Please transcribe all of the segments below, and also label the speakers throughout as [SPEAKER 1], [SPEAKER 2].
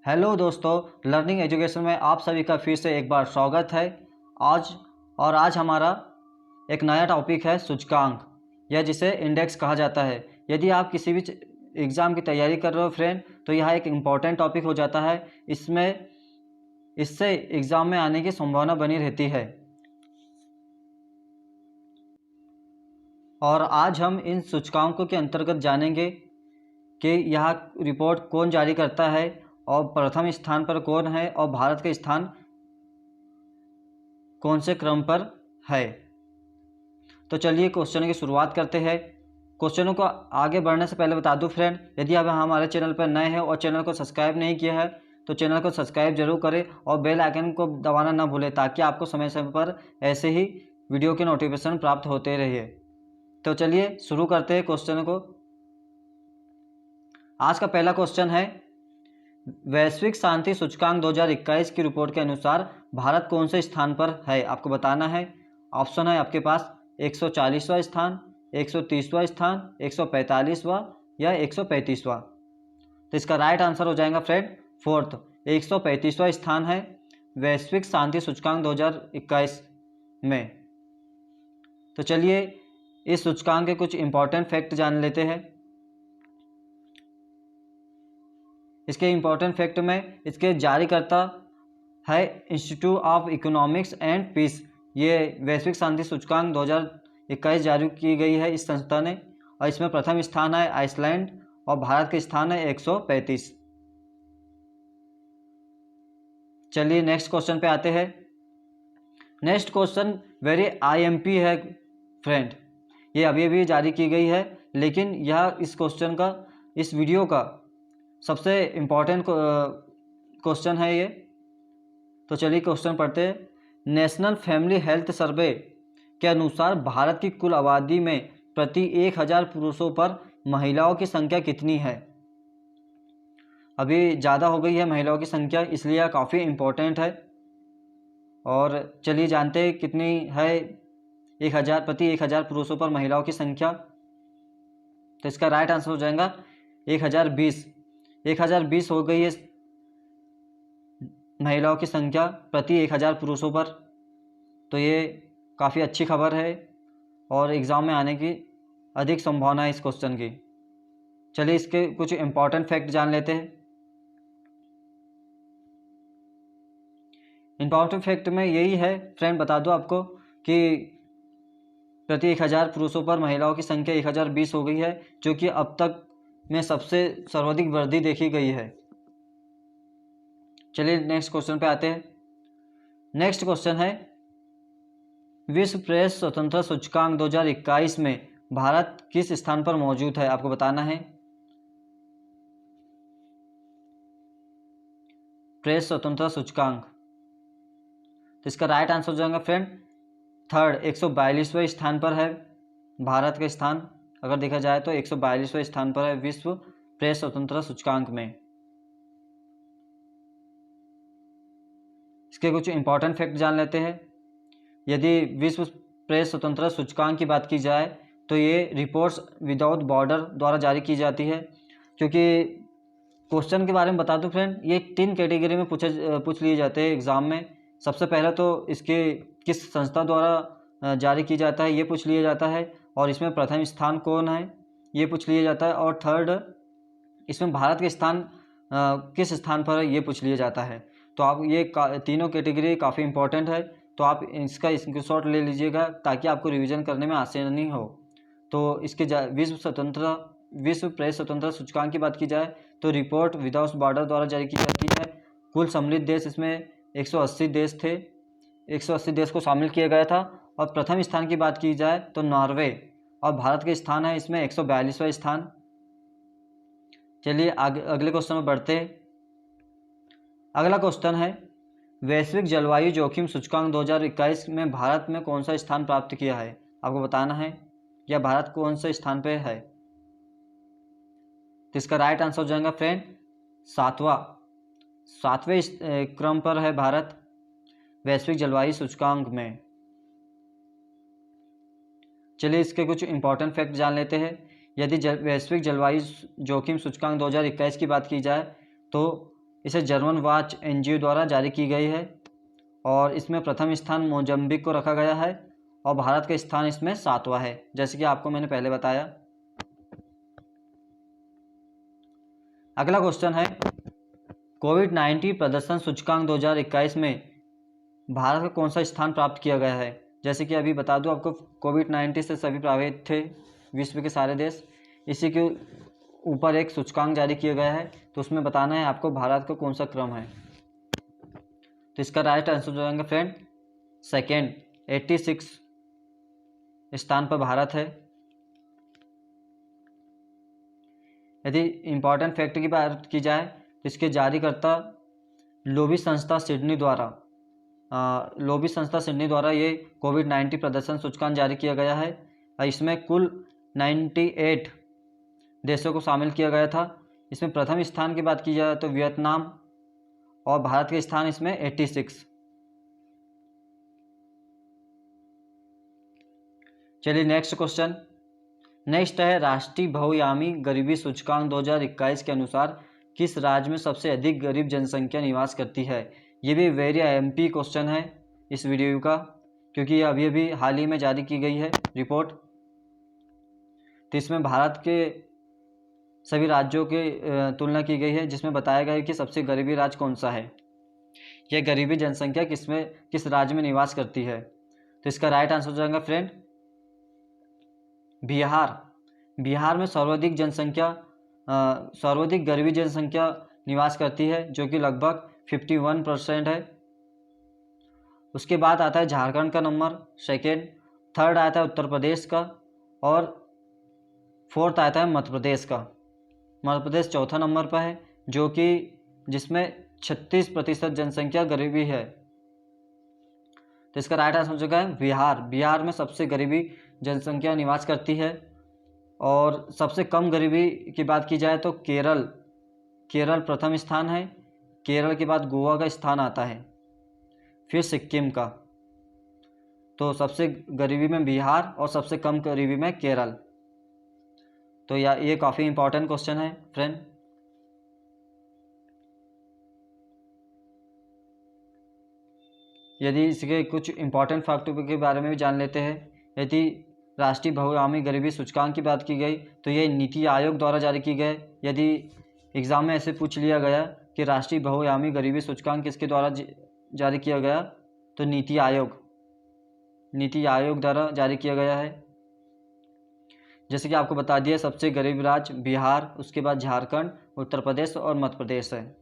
[SPEAKER 1] Hello दोस्तों, learning education में आप सभी का फिर से एक बार स्वागत है। आज हमारा एक नया टॉपिक है सूचकांक, या जिसे इंडेक्स कहा जाता है। यदि आप किसी भी एग्ज़ाम की तैयारी कर रहे हो फ्रेंड, तो यह एक इम्पॉर्टेंट टॉपिक हो जाता है। इससे एग्ज़ाम में आने की संभावना बनी रहती है। और आज हम इन सूचकांकों के अंतर्गत जानेंगे कि यह रिपोर्ट कौन जारी करता है और प्रथम स्थान पर कौन है और भारत का स्थान कौन से क्रम पर है। तो चलिए क्वेश्चन की शुरुआत करते हैं। क्वेश्चनों को आगे बढ़ने से पहले बता दूं फ्रेंड, यदि आप हमारे चैनल पर नए हैं और चैनल को सब्सक्राइब नहीं किया है तो चैनल को सब्सक्राइब जरूर करें और बेल आइकन को दबाना ना भूलें, ताकि आपको समय समय पर ऐसे ही वीडियो के नोटिफिकेशन प्राप्त होते रहिए। तो चलिए शुरू करते हैं क्वेश्चन को। आज का पहला क्वेश्चन है, वैश्विक शांति सूचकांक 2021 की रिपोर्ट के अनुसार भारत कौन से स्थान पर है, आपको बताना है। ऑप्शन है आपके पास 140वां स्थान, 130वां स्थान, 145वां या 135वां। तो इसका राइट आंसर हो जाएगा फ्रेंड फोर्थ, 135वां स्थान है वैश्विक शांति सूचकांक 2021 में। तो चलिए इस सूचकांक के कुछ इंपॉर्टेंट फैक्ट जान लेते हैं। इसके इंपॉर्टेंट फैक्ट में इसके जारीकर्ता है institute of economics and peace. ये वैश्विक शांति सूचकांक 2021 जारी की गई है इस संस्था ने, और इसमें प्रथम स्थान है आइसलैंड और भारत का स्थान है 135। चलिए नेक्स्ट क्वेश्चन पे आते हैं। नेक्स्ट क्वेश्चन वेरी आईएमपी है फ्रेंड, ये अभी अभी जारी की गई है, लेकिन यह इस क्वेश्चन का, इस वीडियो का सबसे इम्पॉर्टेंट क्वेश्चन है ये। तो चलिए क्वेश्चन पढ़ते हैं। नेशनल फैमिली हेल्थ सर्वे के अनुसार भारत की कुल आबादी में प्रति 1000 पुरुषों पर महिलाओं की संख्या कितनी है। अभी ज़्यादा हो गई है महिलाओं की संख्या, इसलिए यह काफ़ी इम्पोर्टेंट है। और चलिए जानते हैं कितनी है 1000 प्रति 1000 पुरुषों पर महिलाओं की संख्या। तो इसका राइट आंसर हो जाएगा 1020। 1020 हो गई है महिलाओं की संख्या प्रति 1000 पुरुषों पर। तो ये काफ़ी अच्छी खबर है और एग्ज़ाम में आने की अधिक संभावना है इस क्वेश्चन की। चलिए इसके कुछ इंपॉर्टेंट फैक्ट जान लेते हैं। इंपॉर्टेंट फैक्ट में यही है फ्रेंड, बता दो आपको कि प्रति 1000 पुरुषों पर महिलाओं की संख्या 1020 हो गई है, जो कि अब तक में सबसे सर्वाधिक वृद्धि देखी गई है। चलिए नेक्स्ट क्वेश्चन पे आते हैं। नेक्स्ट क्वेश्चन है, विश्व प्रेस स्वतंत्रता सूचकांक 2021 में भारत किस स्थान पर मौजूद है, आपको बताना है। प्रेस स्वतंत्रता सूचकांक, तो इसका राइट आंसर हो जाएगा फ्रेंड थर्ड, 142वें स्थान पर है भारत का स्थान। अगर देखा जाए तो 142वें स्थान पर है विश्व प्रेस स्वतंत्रता सूचकांक में। इसके कुछ इंपॉर्टेंट फैक्ट जान लेते हैं। यदि विश्व प्रेस स्वतंत्रता सूचकांक की बात की जाए तो ये रिपोर्ट्स विदाउट बॉर्डर द्वारा जारी की जाती है। क्योंकि क्वेश्चन के बारे में बता दूं फ्रेंड, ये 3 कैटेगरी में पूछ लिए जाते हैं एग्ज़ाम में। सबसे पहले तो इसके किस संस्था द्वारा जारी की जाता है ये पूछ लिया जाता है, और इसमें प्रथम स्थान कौन है ये पूछ लिया जाता है, और थर्ड इसमें भारत के स्थान किस स्थान पर है ये पूछ लिया जाता है। तो आप ये तीनों कैटेगरी काफ़ी इंपॉर्टेंट है, तो आप इसका स्क्रीनशॉट ले लीजिएगा ताकि आपको रिवीजन करने में आसानी हो। तो इसके विश्व प्रेस स्वतंत्रता सूचकांक की बात की जाए तो रिपोर्ट विदाउट बॉर्डर द्वारा जारी की जाती है। कुल सम्मिलित देश इसमें 180 देश थे, 180 देश को शामिल किया गया था। और प्रथम स्थान की बात की जाए तो नॉर्वे, और भारत के स्थान है इसमें 142वां स्थान। चलिए अगले क्वेश्चन में बढ़ते हैं। अगला क्वेश्चन है, वैश्विक जलवायु जोखिम सूचकांक 2021 में भारत में कौन सा स्थान प्राप्त किया है, आपको बताना है, या भारत कौन से स्थान पे है। तो इसका राइट आंसर हो जाएगा फ्रेंड सातवें क्रम पर है भारत वैश्विक जलवायु सूचकांक में। चलिए इसके कुछ इंपॉर्टेंट फैक्ट जान लेते हैं। यदि वैश्विक जलवायु जोखिम सूचकांक 2021 की बात की जाए तो इसे जर्मन वॉच एनजीओ द्वारा जारी की गई है और इसमें प्रथम स्थान मोजम्बिक को रखा गया है और भारत का स्थान इसमें 7वां है, जैसे कि आपको मैंने पहले बताया। अगला क्वेश्चन है, कोविड-19 प्रदर्शन सूचकांक 2021 में भारत का कौन सा स्थान प्राप्त किया गया है। जैसे कि अभी बता दूं आपको, कोविड-19 से सभी प्रभावित थे विश्व के सारे देश। इसी के ऊपर एक सूचकांक जारी किया गया है, तो उसमें बताना है आपको भारत का कौन सा क्रम है। तो इसका राइट आंसर हो जाएगा फ्रेंड सेकेंड, 86 स्थान पर भारत है। यदि इम्पॉर्टेंट फैक्ट की बात की जाए तो इसके जारीकर्ता लोबी संस्था सिडनी द्वारा ये कोविड-19 प्रदर्शन सूचकांक जारी किया गया है। इसमें कुल 98 देशों को शामिल किया गया था। इसमें प्रथम स्थान की बात की जाए तो वियतनाम और भारत के स्थान इसमें 86। चलिए नेक्स्ट क्वेश्चन। नेक्स्ट है, राष्ट्रीय बहुआयामी गरीबी सूचकांक 2021 के अनुसार किस राज्य में सबसे अधिक गरीब जनसंख्या निवास करती है। ये भी वेरी एमपी क्वेश्चन है इस वीडियो का, क्योंकि ये अभी अभी हाल ही में जारी की गई है रिपोर्ट। तो इसमें भारत के सभी राज्यों की तुलना की गई है, जिसमें बताया गया है कि सबसे गरीबी राज्य कौन सा है, यह गरीबी जनसंख्या किस राज्य में निवास करती है। तो इसका राइट आंसर हो जाएगा फ्रेंड बिहार। बिहार में सर्वाधिक गरीबी जनसंख्या निवास करती है, जो कि लगभग 51% है। उसके बाद आता है झारखंड का नंबर सेकेंड, थर्ड आता है उत्तर प्रदेश का और फोर्थ आता है मध्य प्रदेश का। मध्य प्रदेश चौथा नंबर पर है, जो कि जिसमें 36% जनसंख्या गरीबी है। तो इसका राइट आंसर हो चुका है बिहार। बिहार में सबसे गरीबी जनसंख्या निवास करती है। और सबसे कम गरीबी की बात की जाए तो केरल प्रथम स्थान है। केरल के बाद गोवा का स्थान आता है, फिर सिक्किम का। तो सबसे गरीबी में बिहार और सबसे कम गरीबी में केरल। तो ये काफ़ी इंपॉर्टेंट क्वेश्चन है फ्रेंड। यदि इसके कुछ इंपॉर्टेंट फैक्टों के बारे में भी जान लेते हैं। यदि राष्ट्रीय बहुआयामी गरीबी सूचकांक की बात की गई तो ये नीति आयोग द्वारा जारी की गए। यदि एग्ज़ाम में ऐसे पूछ लिया गया कि राष्ट्रीय बहुआयामी गरीबी सूचकांक किसके द्वारा जारी किया गया, तो नीति आयोग द्वारा जारी किया गया है। जैसे कि आपको बता दिया, सबसे गरीब राज्य बिहार, उसके बाद झारखंड, उत्तर प्रदेश और मध्य प्रदेश है।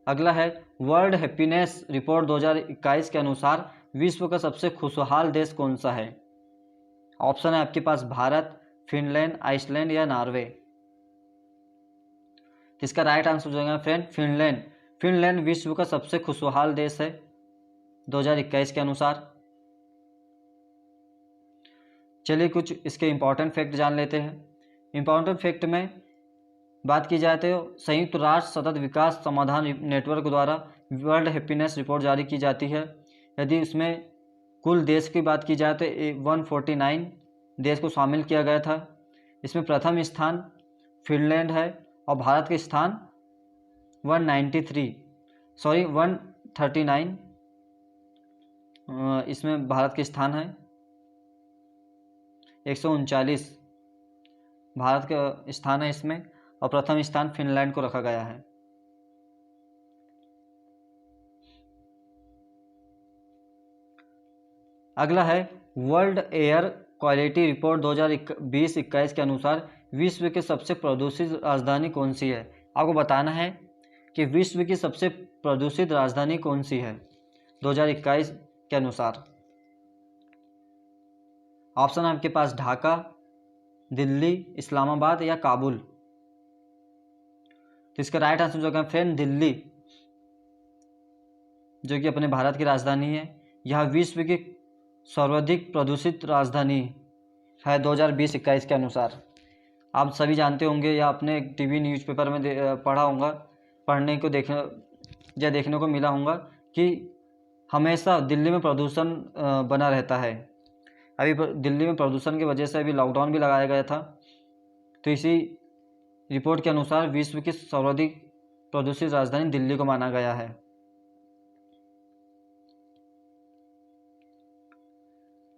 [SPEAKER 1] अगला है, वर्ल्ड हैप्पीनेस रिपोर्ट 2021 के अनुसार विश्व का सबसे खुशहाल देश कौन सा है। ऑप्शन है आपके पास भारत, फिनलैंड, आइसलैंड या नॉर्वे। इसका राइट आंसर हो जाएगा फ्रेंड फिनलैंड। फिनलैंड विश्व का सबसे खुशहाल देश है 2021 के अनुसार। चलिए कुछ इसके इंपॉर्टेंट फैक्ट जान लेते हैं। इंपॉर्टेंट फैक्ट में बात की जाए तो संयुक्त राष्ट्र सतत विकास समाधान नेटवर्क द्वारा वर्ल्ड हैप्पीनेस रिपोर्ट जारी की जाती है। यदि उसमें कुल देश की बात की जाए तो 149 देश को शामिल किया गया था। इसमें प्रथम स्थान फिनलैंड है और भारत के स्थान 139 इसमें भारत के स्थान है 139 भारत का स्थान है इसमें, और प्रथम स्थान फिनलैंड को रखा गया है। अगला है, वर्ल्ड एयर क्वालिटी रिपोर्ट 2020-21 के अनुसार विश्व की सबसे प्रदूषित राजधानी कौन सी है। आपको बताना है कि विश्व की सबसे प्रदूषित राजधानी कौन सी है 2021 के अनुसार। ऑप्शन है आपके पास ढाका, दिल्ली, इस्लामाबाद या काबुल। तो इसका राइट आंसर जो है फ्रेंड दिल्ली, जो कि अपने भारत की राजधानी है। यह विश्व की सर्वाधिक प्रदूषित राजधानी है 2020-21 के अनुसार। आप सभी जानते होंगे या अपने टीवी न्यूज़पेपर में पढ़ा होगा, देखने को मिला होगा कि हमेशा दिल्ली में प्रदूषण बना रहता है। अभी दिल्ली में प्रदूषण की वजह से अभी लॉकडाउन भी लगाया गया था। तो इसी रिपोर्ट के अनुसार विश्व की सर्वाधिक प्रदूषित राजधानी दिल्ली को माना गया है।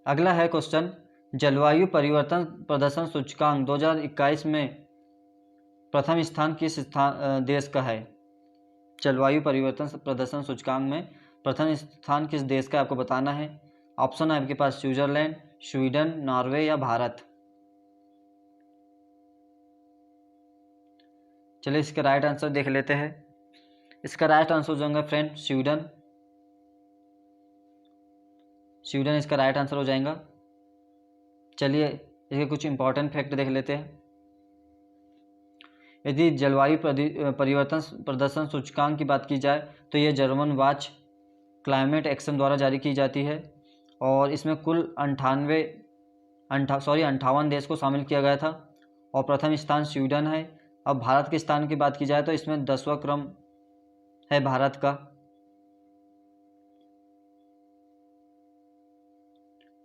[SPEAKER 1] अगला है क्वेश्चन, जलवायु परिवर्तन प्रदर्शन सूचकांक 2021 में प्रथम स्थान किस देश का है? जलवायु परिवर्तन प्रदर्शन सूचकांक में प्रथम स्थान किस देश का आपको बताना है। ऑप्शन है आपके पास स्विट्जरलैंड, स्वीडन, नॉर्वे या भारत। चलिए इसका राइट आंसर देख लेते हैं। इसका राइट आंसर हो जाएगा फ्रेंड स्वीडन। स्वीडन इसका राइट आंसर हो जाएगा। चलिए इसके कुछ इंपॉर्टेंट फैक्ट देख लेते हैं। यदि जलवायु परिवर्तन प्रदर्शन सूचकांक की बात की जाए तो ये जर्मन वॉच क्लाइमेट एक्शन द्वारा जारी की जाती है और इसमें कुल 58 देश को शामिल किया गया था और प्रथम स्थान स्वीडन है। अब भारत के स्थान की बात की जाए तो इसमें 10वां क्रम है भारत का।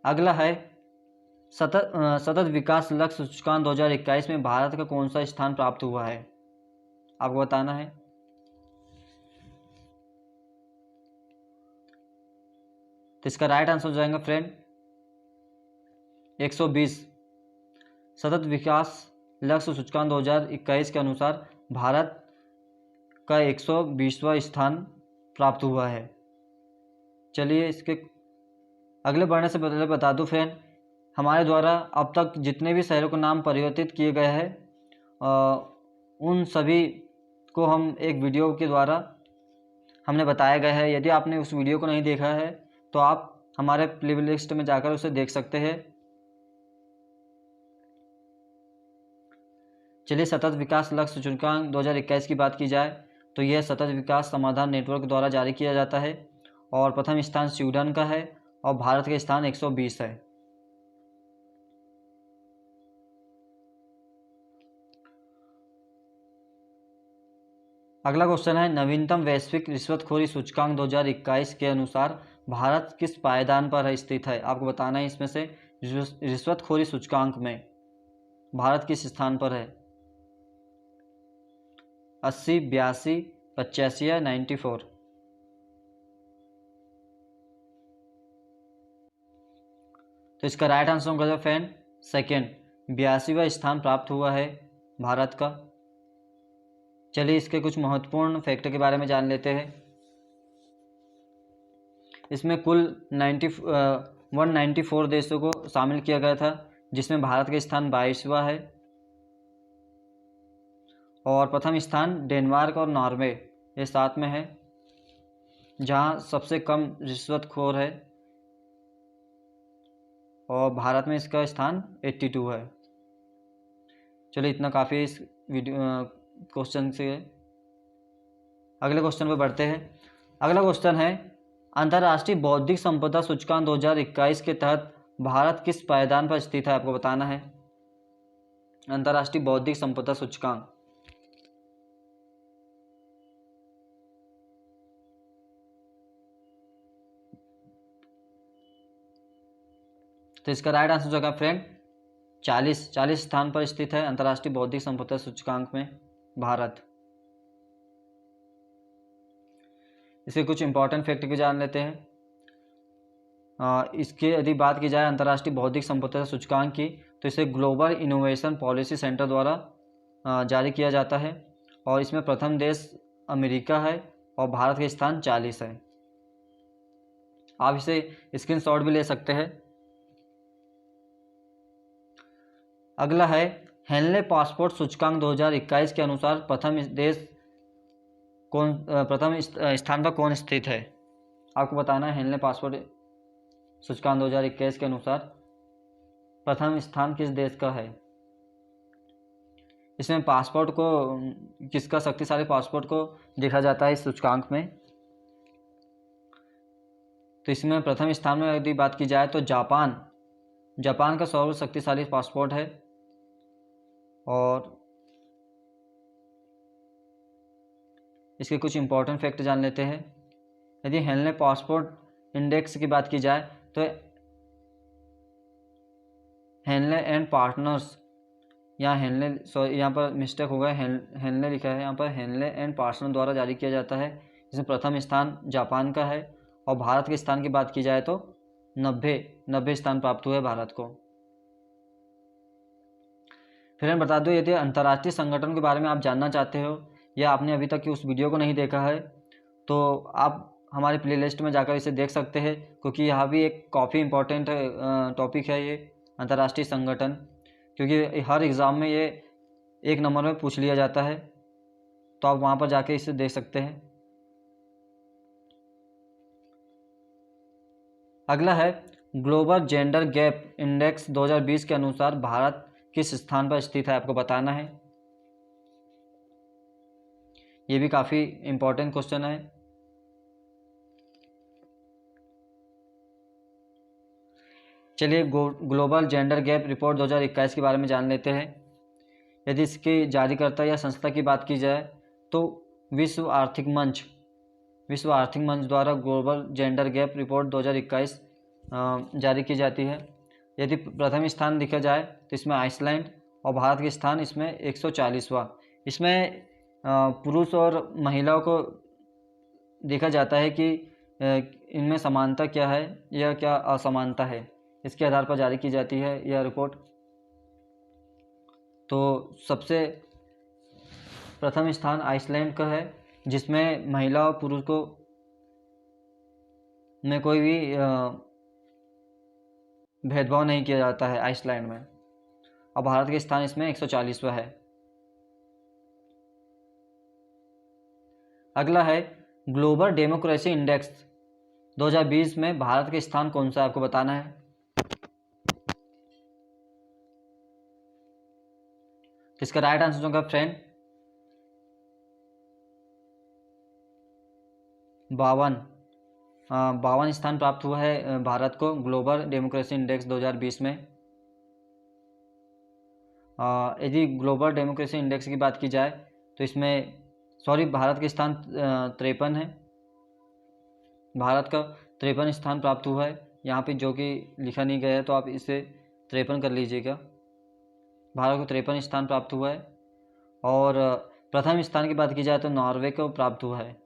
[SPEAKER 1] अगला है सतत विकास लक्ष्य सूचकांक 2021 में भारत का कौन सा स्थान प्राप्त हुआ है? आपको बताना है। तो इसका राइट आंसर हो जाएगा फ्रेंड 120। सतत विकास लक्ष्य सूचकांक 2021 के अनुसार भारत का 120वां स्थान प्राप्त हुआ है। चलिए इसके अगले बढ़ने से पहले बता दूं फ्रेंड, हमारे द्वारा अब तक जितने भी शहरों के नाम परिवर्तित किए गए हैं उन सभी को हम एक वीडियो के द्वारा हमने बताया गया है। यदि आपने उस वीडियो को नहीं देखा है तो आप हमारे प्लेलिस्ट में जाकर उसे देख सकते हैं। चलिए सतत विकास लक्ष्य सूचकांक 2021 की बात की जाए तो यह सतत विकास समाधान नेटवर्क द्वारा जारी किया जाता है और प्रथम स्थान स्वीडन का है और भारत का स्थान 120 है। अगला क्वेश्चन है, नवीनतम वैश्विक रिश्वतखोरी सूचकांक 2021 के अनुसार भारत किस पायदान पर स्थित है? आपको बताना है इसमें से रिश्वतखोरी सूचकांक में भारत किस स्थान पर है? 80, 82, 85 या 94? तो इसका राइट आंसर होगा फ्रेंड सेकेंड, 82वां स्थान प्राप्त हुआ है भारत का। चलिए इसके कुछ महत्वपूर्ण फैक्टर के बारे में जान लेते हैं। इसमें कुल 194 देशों को शामिल किया गया था जिसमें भारत का स्थान 22वां है और प्रथम स्थान डेनमार्क और नॉर्वे ये साथ में है जहां सबसे कम रिश्वतखोर है और भारत में इसका स्थान 82 है। चलिए इतना काफ़ी इस वीडियो क्वेश्चन से। अगले क्वेश्चन पर बढ़ते हैं। अगला क्वेश्चन है, अंतर्राष्ट्रीय बौद्धिक संपदा सूचकांक 2021 के तहत भारत किस पायदान पर स्थित है? आपको बताना है। अंतर्राष्ट्रीय बौद्धिक संपदा सूचकांक तो इसका राइट आंसर जो है फ्रेंड 40 स्थान पर स्थित है अंतर्राष्ट्रीय बौद्धिक संपदा सूचकांक में भारत। इसके कुछ इंपॉर्टेंट फैक्ट की जान लेते हैं। इसके यदि बात की जाए अंतर्राष्ट्रीय बौद्धिक संपदा सूचकांक की तो इसे ग्लोबल इनोवेशन पॉलिसी सेंटर द्वारा जारी किया जाता है और इसमें प्रथम देश अमेरिका है और भारत का स्थान 40 है। आप इसे स्क्रीनशॉट भी ले सकते हैं। अगला है, हेनले पासपोर्ट सूचकांक 2021 के अनुसार प्रथम स्थान पर कौन स्थित है? आपको बताना है हेनले पासपोर्ट सूचकांक 2021 के अनुसार प्रथम स्थान किस देश का है। इसमें पासपोर्ट को किसका शक्तिशाली पासपोर्ट को देखा जाता है इस सूचकांक में। तो इसमें प्रथम स्थान में यदि बात की जाए तो जापान का सर्वशक्तिशाली पासपोर्ट है और इसके कुछ इंपॉर्टेंट फैक्ट जान लेते हैं। यदि हेनले पासपोर्ट इंडेक्स की बात की जाए तो हेनले एंड पार्टनर्स यहाँ हेनले, सॉरी यहाँ पर मिस्टेक हो गया, हेनले लिखा है, यहाँ पर हेनले एंड पार्टनर द्वारा जारी किया जाता है। इसमें प्रथम स्थान जापान का है। और भारत के स्थान की बात की जाए तो 90 स्थान प्राप्त हुए भारत को। फिर मैं बता दूं, यदि अंतर्राष्ट्रीय संगठन के बारे में आप जानना चाहते हो या आपने अभी तक की उस वीडियो को नहीं देखा है तो आप हमारे प्लेलिस्ट में जाकर इसे देख सकते हैं, क्योंकि यहाँ भी एक काफ़ी इम्पोर्टेंट टॉपिक है ये अंतर्राष्ट्रीय संगठन, क्योंकि हर एग्ज़ाम में ये 1 नंबर में पूछ लिया जाता है। तो आप वहाँ पर जाके इसे देख सकते हैं। अगला है ग्लोबल जेंडर गैप इंडेक्स 2020 के अनुसार भारत किस स्थान पर स्थित है, आपको बताना है। ये भी काफ़ी इम्पोर्टेंट क्वेश्चन है। चलिए ग्लोबल जेंडर गैप रिपोर्ट 2021 के बारे में जान लेते हैं। यदि इसकी जारीकर्ता या संस्था की बात की जाए तो विश्व आर्थिक मंच द्वारा ग्लोबल जेंडर गैप रिपोर्ट 2021 जारी की जाती है। यदि प्रथम स्थान देखा जाए तो इसमें आइसलैंड और भारत के स्थान इसमें 140वां। इसमें पुरुष और महिलाओं को देखा जाता है कि इनमें समानता क्या है या क्या असमानता है, इसके आधार पर जारी की जाती है यह रिपोर्ट। तो सबसे प्रथम स्थान आइसलैंड का है, जिसमें महिला और पुरुष को में कोई भी भेदभाव नहीं किया जाता है आइसलैंड में। और भारत के स्थान इसमें 140वां है। अगला है ग्लोबल डेमोक्रेसी इंडेक्स 2020 में भारत के स्थान कौन सा है, आपको बताना है। इसका राइट आंसर होगा फ्रेंड 52 स्थान प्राप्त हुआ है भारत को ग्लोबल डेमोक्रेसी इंडेक्स 2020 में। यदि ग्लोबल डेमोक्रेसी इंडेक्स की बात की जाए तो इसमें भारत के स्थान 53 है। भारत का 53 स्थान प्राप्त हुआ है। यहाँ पे जो कि लिखा नहीं गया है तो आप इसे 53 कर लीजिएगा। भारत को 53 स्थान प्राप्त हुआ है। और प्रथम स्थान की बात की जाए तो नॉर्वे को प्राप्त हुआ है।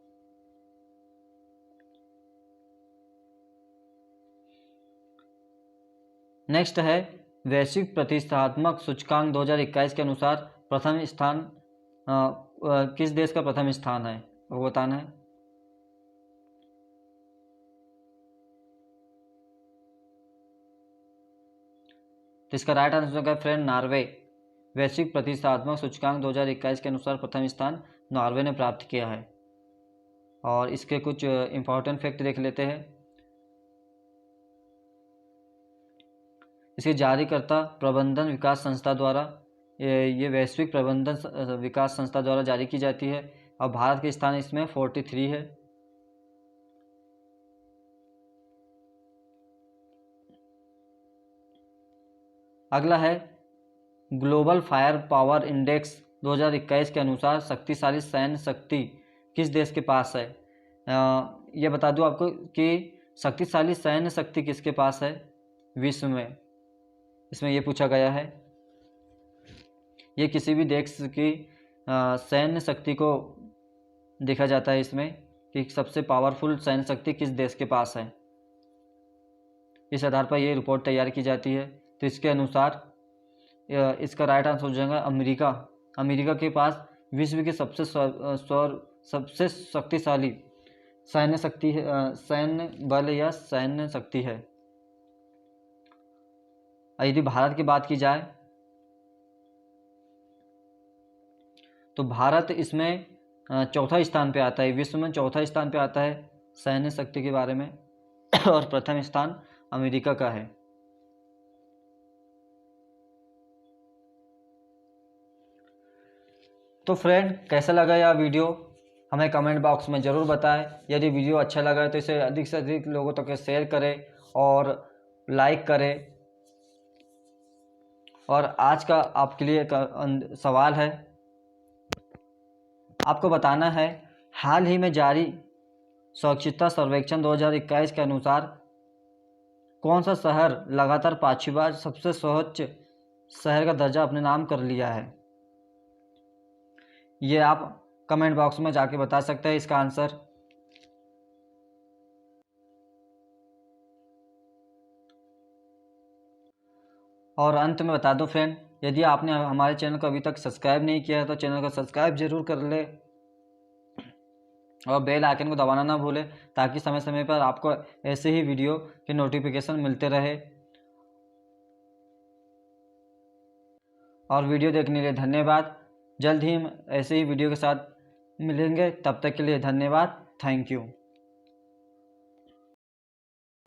[SPEAKER 1] नेक्स्ट है वैश्विक प्रतिष्ठात्मक सूचकांक 2021 के अनुसार प्रथम स्थान किस देश का प्रथम स्थान है, वो बताना है। तो इसका राइट आंसर होगा फ्रेंड नॉर्वे। वैश्विक प्रतिष्ठात्मक सूचकांक 2021 के अनुसार प्रथम स्थान नॉर्वे ने प्राप्त किया है। और इसके कुछ इम्पोर्टेंट फैक्ट देख लेते हैं। इसके जारीकर्ता प्रबंधन विकास संस्था द्वारा, ये वैश्विक प्रबंधन विकास संस्था द्वारा जारी की जाती है। और भारत के स्थान इसमें 43 है। अगला है ग्लोबल फायर पावर इंडेक्स 2021 के अनुसार शक्तिशाली सैन्य शक्ति किस देश के पास है। ये बता दूं आपको कि शक्तिशाली सैन्य शक्ति किसके पास है विश्व में, इसमें ये पूछा गया है। ये किसी भी देश की सैन्य शक्ति को देखा जाता है इसमें कि सबसे पावरफुल सैन्य शक्ति किस देश के पास है। इस आधार पर ये रिपोर्ट तैयार की जाती है। तो इसके अनुसार इसका राइट आंसर हो जाएगा अमेरिका। अमेरिका के पास विश्व की सबसे शक्तिशाली सैन्य शक्ति है, सैन्य बल या सैन्य शक्ति है। यदि भारत की बात की जाए तो भारत इसमें चौथा स्थान पे आता है, विश्व में चौथा स्थान पे आता है सैन्य शक्ति के बारे में। और प्रथम स्थान अमेरिका का है। तो फ्रेंड कैसा लगा यह वीडियो हमें कमेंट बॉक्स में ज़रूर बताएं। यदि वीडियो अच्छा लगा है तो इसे अधिक से अधिक लोगों तक शेयर करें और लाइक करें। और आज का आपके लिए एक सवाल है, आपको बताना है हाल ही में जारी स्वच्छता सर्वेक्षण 2021 के अनुसार कौन सा शहर लगातार 5वीं बार सबसे स्वच्छ शहर का दर्जा अपने नाम कर लिया है? ये आप कमेंट बॉक्स में जाके बता सकते हैं इसका आंसर। और अंत में बता दूं फ्रेंड, यदि आपने हमारे चैनल को अभी तक सब्सक्राइब नहीं किया है तो चैनल को सब्सक्राइब जरूर कर ले और बेल आइकन को दबाना ना भूलें, ताकि समय समय पर आपको ऐसे ही वीडियो के नोटिफिकेशन मिलते रहे। और वीडियो देखने के लिए धन्यवाद। जल्द ही हम ऐसे ही वीडियो के साथ मिलेंगे, तब तक के लिए धन्यवाद। Thank you.